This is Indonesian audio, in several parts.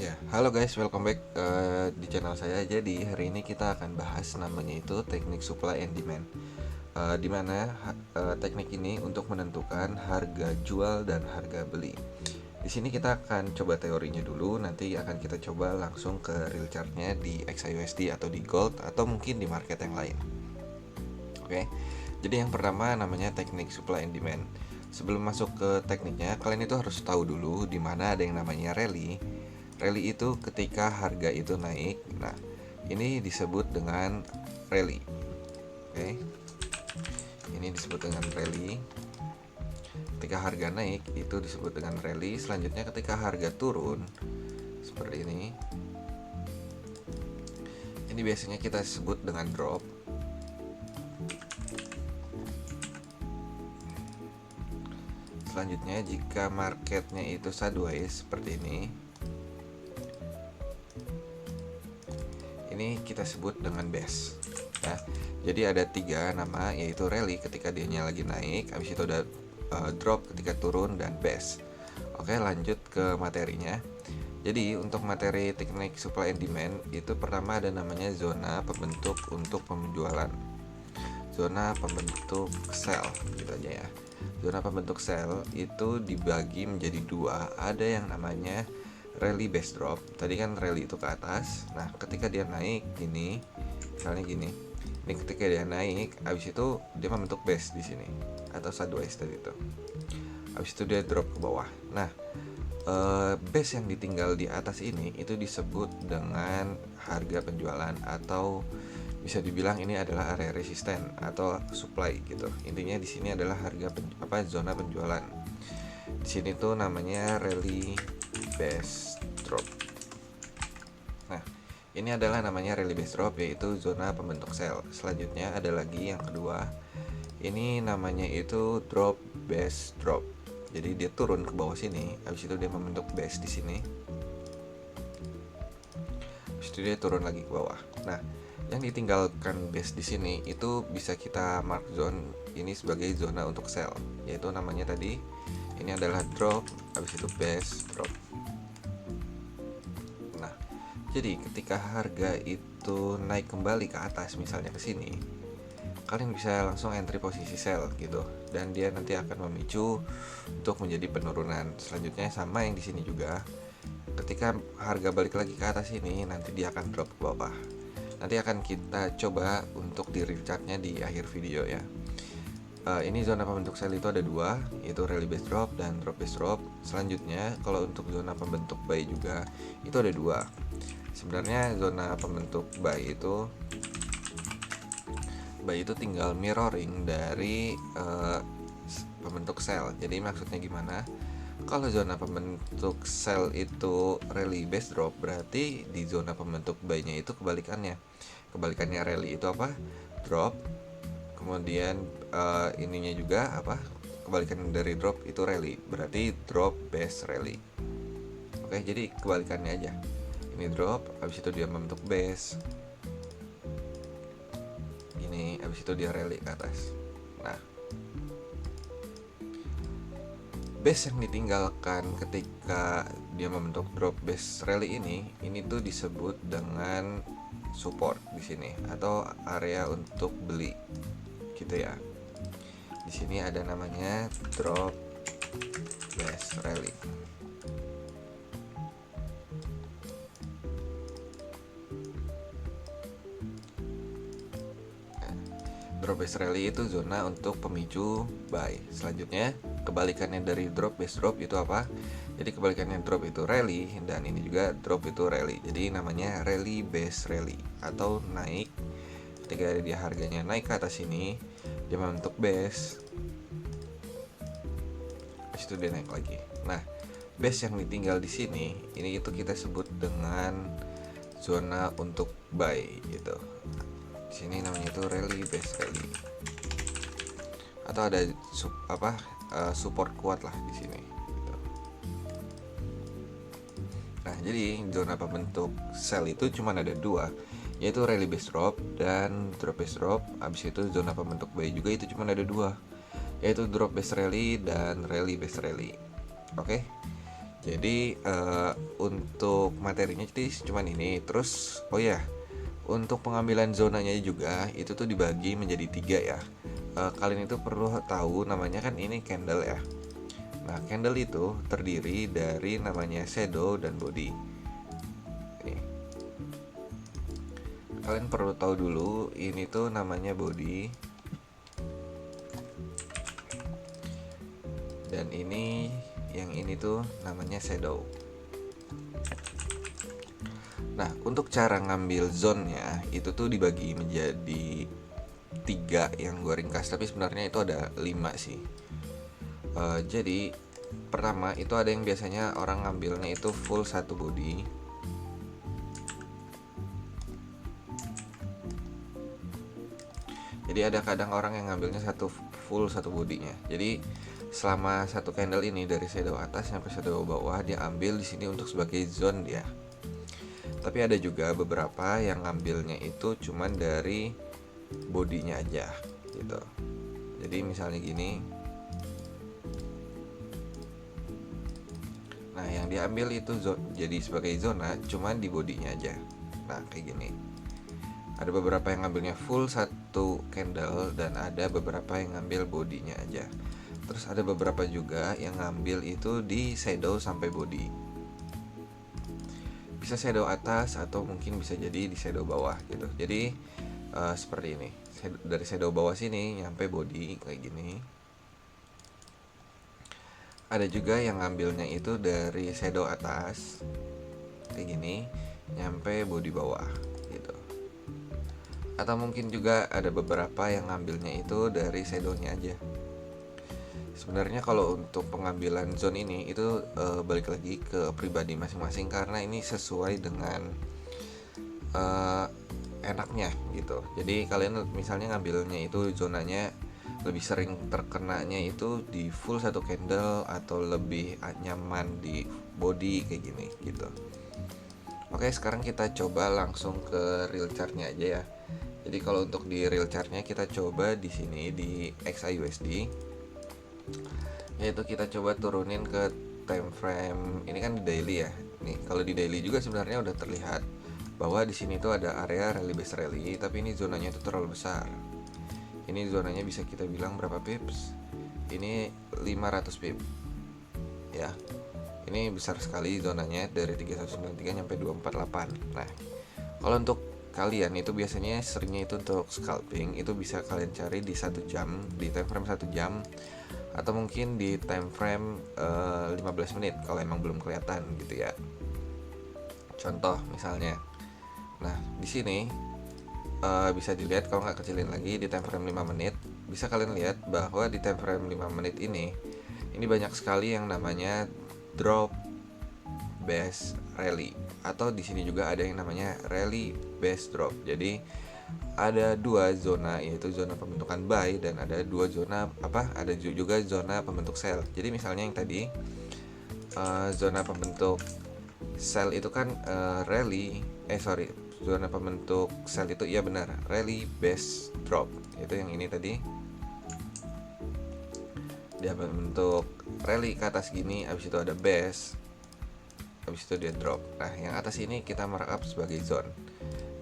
Ya, halo guys, welcome back di channel saya. Jadi hari ini kita akan bahas namanya itu teknik supply and demand. Dimana teknik ini untuk menentukan harga jual dan harga beli. Di sini kita akan coba teorinya dulu, nanti akan kita coba langsung ke real chartnya di XAUSD atau di gold atau mungkin di market yang lain. Oke, jadi yang pertama namanya teknik supply and demand. Sebelum masuk ke tekniknya, kalian itu harus tahu dulu di mana ada yang namanya rally. Rally itu ketika harga itu naik. Nah, ini disebut dengan rally. Oke. Ini disebut dengan rally. Ketika harga naik itu disebut dengan rally. Selanjutnya ketika harga turun seperti ini. Ini biasanya kita sebut dengan drop. Selanjutnya jika marketnya itu sideways seperti ini kita sebut dengan bearish ya. Jadi ada 3 nama, yaitu rally ketika dianya lagi naik, habis itu ada drop ketika turun, dan bearish. Oke, lanjut ke materinya. Jadi untuk materi teknik supply and demand itu pertama ada namanya zona pembentuk untuk penjualan, zona pembentuk sell gitu aja ya. Zona pembentuk sell itu dibagi menjadi 2. Ada yang namanya rally base drop. Tadi kan rally itu ke atas. Nah, ketika dia naik gini, misalnya gini. Ini ketika dia naik, habis itu dia membentuk base di sini atau sideways tadi itu. Habis itu dia drop ke bawah. Nah, base yang ditinggal di atas ini itu disebut dengan harga penjualan, atau bisa dibilang ini adalah area resisten atau supply gitu. Intinya di sini adalah harga zona penjualan. Di sini tuh namanya rally base drop. Nah, ini adalah namanya rally base drop, yaitu zona pembentuk sell. Selanjutnya ada lagi yang kedua. Ini namanya itu drop base drop. Jadi dia turun ke bawah sini, habis itu dia membentuk base di sini. Habis itu dia turun lagi ke bawah. Nah, yang ditinggalkan base di sini itu bisa kita mark zone ini sebagai zona untuk sell, yaitu namanya tadi ini adalah drop, habis itu base drop. Nah, jadi ketika harga itu naik kembali ke atas, misalnya ke sini, kalian bisa langsung entry posisi sell gitu, dan dia nanti akan memicu untuk menjadi penurunan. Selanjutnya sama yang di sini juga. Ketika harga balik lagi ke atas ini, nanti dia akan drop ke bawah. Nanti akan kita coba untuk di real chartnya di akhir video ya. Ini zona pembentuk sell itu ada 2, yaitu rally base drop dan drop base drop. Selanjutnya kalau untuk zona pembentuk buy juga itu ada 2. Sebenarnya zona pembentuk buy itu tinggal mirroring dari pembentuk sell. Jadi maksudnya gimana? Kalau zona pembentuk sell itu rally base drop, berarti di zona pembentuk buy-nya itu kebalikannya. Kebalikannya rally itu apa? Drop. Kemudian ininya juga apa? Kebalikan dari drop itu rally. Berarti drop base rally. Oke, jadi kebalikannya aja. Ini drop, habis itu dia membentuk base. Ini habis itu dia rally ke atas. Nah, base yang ditinggalkan ketika dia membentuk drop base rally ini tuh disebut dengan support di sini atau area untuk beli gitu ya. Di sini ada namanya drop base rally. Drop base rally itu zona untuk pemicu buy. Selanjutnya kebalikannya dari drop base drop itu apa? Jadi kebalikannya drop itu rally, dan ini juga drop itu rally. Jadi namanya rally base rally atau naik. Ketika dia harganya naik ke atas ini, dia membentuk base. Habis itu dia naik lagi. Nah, base yang ditinggal di sini ini itu kita sebut dengan zona untuk buy gitu. Di sini namanya itu rally base rally, atau ada support kuat lah di sini gitu. Nah, jadi zona pembentuk sell itu cuma ada 2, yaitu rally base drop dan drop base drop. Habis itu zona pembentuk buy juga itu cuma ada 2, yaitu drop base rally dan rally base rally. Oke. Jadi untuk materinya jadi cuman ini. Terus oh ya, untuk pengambilan zonanya juga itu tuh dibagi menjadi 3 ya. Kalian itu perlu tahu namanya kan ini candle ya. Nah, candle itu terdiri dari namanya shadow dan body. Nih. Kalian perlu tahu dulu ini tuh namanya body. Dan ini yang ini tuh namanya shadow. Nah, untuk cara ngambil zone-nya itu tuh dibagi menjadi 3 yang gue ringkas, tapi sebenarnya itu ada 5 sih. Jadi pertama itu ada yang biasanya orang ngambilnya itu full satu body. Jadi ada kadang orang yang ngambilnya full satu bodinya. Jadi selama satu candle ini dari shadow atas sampai shadow bawah dia ambil di sini untuk sebagai zone dia. Tapi ada juga beberapa yang ngambilnya itu cuman dari bodinya aja gitu. Jadi misalnya gini. Nah, yang diambil itu jadi sebagai zona cuman di bodinya aja. Nah, kayak gini. Ada beberapa yang ngambilnya full satu candle dan ada beberapa yang ngambil bodinya aja. Terus ada beberapa juga yang ngambil itu di shadow sampai body. Bisa shadow atas atau mungkin bisa jadi di shadow bawah gitu. Jadi seperti ini. Dari shadow bawah sini nyampe body kayak gini. Ada juga yang ngambilnya itu dari shadow atas kayak gini nyampe body bawah gitu. Atau mungkin juga ada beberapa yang ngambilnya itu dari shadownya aja. Sebenarnya kalau untuk pengambilan zone ini itu balik lagi ke pribadi masing-masing karena ini sesuai dengan enaknya gitu. Jadi kalian misalnya ngambilnya itu zonanya lebih sering terkenanya itu di full satu candle atau lebih nyaman di body kayak gini gitu. Oke, sekarang kita coba langsung ke real chartnya aja ya. Jadi kalau untuk di real chartnya kita coba di sini di XAUSD, yaitu kita coba turunin ke time frame. Ini kan di daily ya. Nih kalau di daily juga sebenarnya udah terlihat bahwa di sini tuh ada area rally base rally, tapi ini zonanya itu terlalu besar. Ini zonanya bisa kita bilang berapa pips? Ini 500 pip. Ya. Ini besar sekali zonanya dari 3193 sampai 248. Nah, kalau untuk kalian itu biasanya seringnya itu untuk scalping itu bisa kalian cari di 1 jam, di time frame 1 jam atau mungkin di time frame 15 menit kalau emang belum kelihatan gitu ya. Contoh misalnya. Nah, di sini bisa dilihat kalau nggak kecilin lagi di time frame 5 menit bisa kalian lihat bahwa di time frame 5 menit ini banyak sekali yang namanya drop base rally atau di sini juga ada yang namanya rally base drop. Jadi ada dua zona yaitu zona pembentukan buy dan ada dua zona ada juga zona pembentuk sell. Jadi misalnya yang tadi zona pembentuk sell itu kan zona pembentuk sell itu iya benar rally base drop, itu yang ini tadi dia bentuk rally ke atas gini, habis itu ada base, habis itu dia drop. Nah yang atas ini kita markup sebagai zone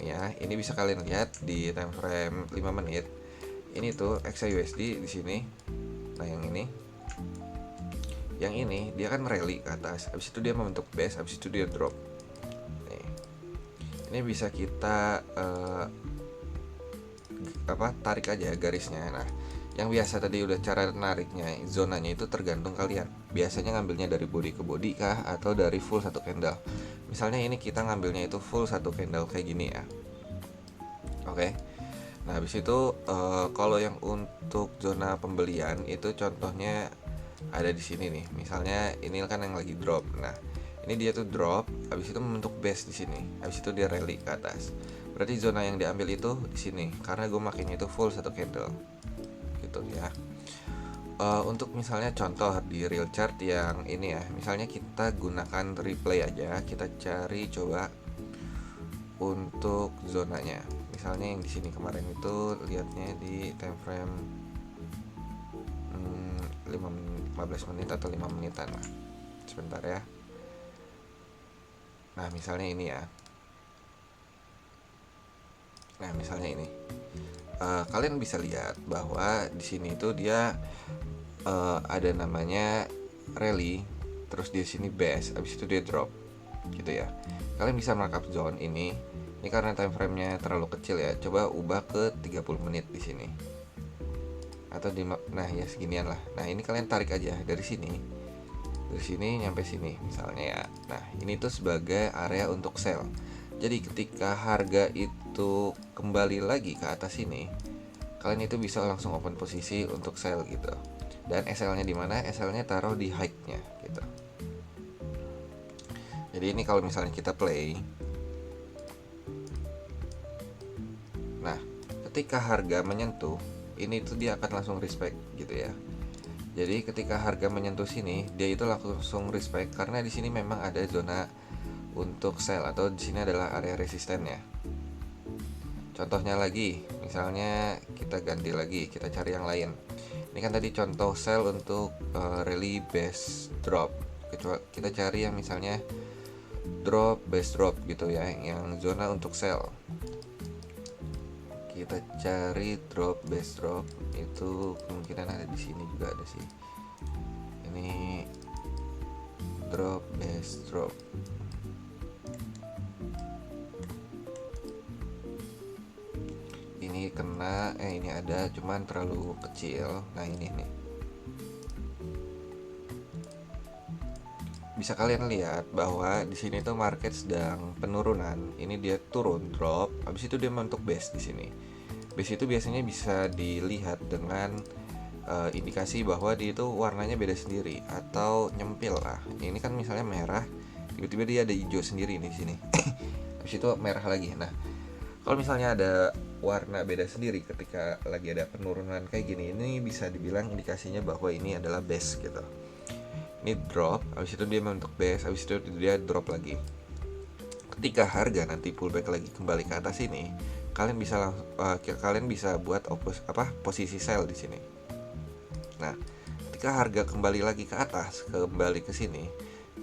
ya. Ini bisa kalian lihat di time frame 5 menit ini tuh XAUSD di sini. Nah yang ini dia kan rally ke atas, habis itu dia membentuk base, habis itu dia drop. Ini bisa kita tarik aja garisnya. Nah, yang biasa tadi udah cara nariknya zonanya itu tergantung kalian. Biasanya ngambilnya dari body ke body kah atau dari full satu candle. Misalnya ini kita ngambilnya itu full satu candle kayak gini ya. Oke. Nah, habis itu kalau yang untuk zona pembelian itu contohnya ada di sini nih. Misalnya ini kan yang lagi drop. Nah, ini dia tuh drop, habis itu membentuk base di sini, habis itu dia rally ke atas. Berarti zona yang diambil itu di sini, karena gue makainya itu full satu candle, gitu ya. Untuk misalnya contoh di real chart yang ini ya, misalnya kita gunakan replay aja, kita cari coba untuk zonanya. Misalnya yang di sini kemarin itu lihatnya di time frame 15 menit atau 5 menitan lah. Sebentar ya. Nah, misalnya ini ya. Nah, misalnya ini. Kalian bisa lihat bahwa di sini itu dia ada namanya rally, terus di sini base, habis itu dia drop gitu ya. Kalian bisa markup zone ini. Ini karena time frame-nya terlalu kecil ya. Coba ubah ke 30 menit di sini. Atau nah ya seginian lah. Nah, ini kalian tarik aja dari sini. Dari sini nyampe sini misalnya ya. Nah, ini tuh sebagai area untuk sell. Jadi ketika harga itu kembali lagi ke atas sini, kalian itu bisa langsung open posisi untuk sell gitu. Dan SL-nya di mana? SL-nya taruh di high-nya gitu. Jadi ini kalau misalnya kita play. Nah, ketika harga menyentuh, ini tuh dia akan langsung respect gitu ya. Jadi ketika harga menyentuh sini, dia itu langsung respect karena di sini memang ada zona untuk sell atau di sini adalah area resistennya. Contohnya lagi, misalnya kita ganti lagi, kita cari yang lain. Ini kan tadi contoh sell untuk rally base drop. Kita cari yang misalnya drop base drop gitu ya, yang zona untuk sell. Kita cari drop base drop, itu kemungkinan ada di sini juga ada sih. Ini drop base drop. Ini kena ini ada cuman terlalu kecil. Nah, ini nih. Bisa kalian lihat bahwa di sini tuh market sedang penurunan. Ini dia turun drop, habis itu dia membentuk base di sini. Base itu biasanya bisa dilihat dengan indikasi bahwa dia itu warnanya beda sendiri atau nyempil lah. Ini kan misalnya merah, tiba-tiba dia ada hijau sendiri nih di sini. Habis itu merah lagi. Nah, kalau misalnya ada warna beda sendiri ketika lagi ada penurunan kayak gini, ini bisa dibilang indikasinya bahwa ini adalah base gitu. Ini drop, habis itu dia membentuk base, habis itu dia drop lagi. Ketika harga nanti pullback lagi kembali ke atas ini, kalian bisa buat posisi sell di sini. Nah, ketika harga kembali lagi ke atas, kembali ke sini,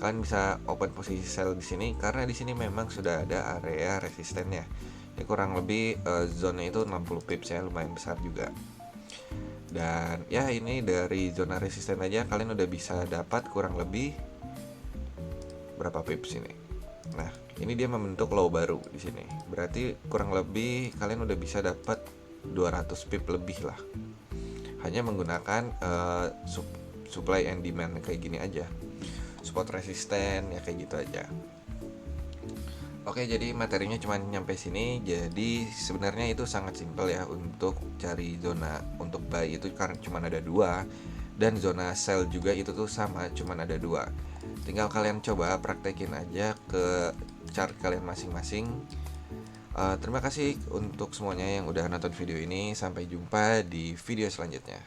kalian bisa open posisi sell di sini karena di sini memang sudah ada area resistennya. Ini kurang lebih zona itu 60 pips ya, lumayan besar juga. Dan ya ini dari zona resisten aja kalian udah bisa dapat kurang lebih berapa pips ini. Nah, ini dia membentuk low baru di sini. Berarti kurang lebih kalian udah bisa dapat 200 pip lebih lah. Hanya menggunakan supply and demand kayak gini aja. Support resisten ya kayak gitu aja. Oke, jadi materinya cuma nyampe sini. Jadi sebenarnya itu sangat simpel ya untuk cari zona untuk buy itu karena cuma ada dua, dan zona sell juga itu tuh sama, cuma ada dua. Tinggal kalian coba praktekin aja ke chart kalian masing-masing. Terima kasih untuk semuanya yang udah nonton video ini. Sampai jumpa di video selanjutnya.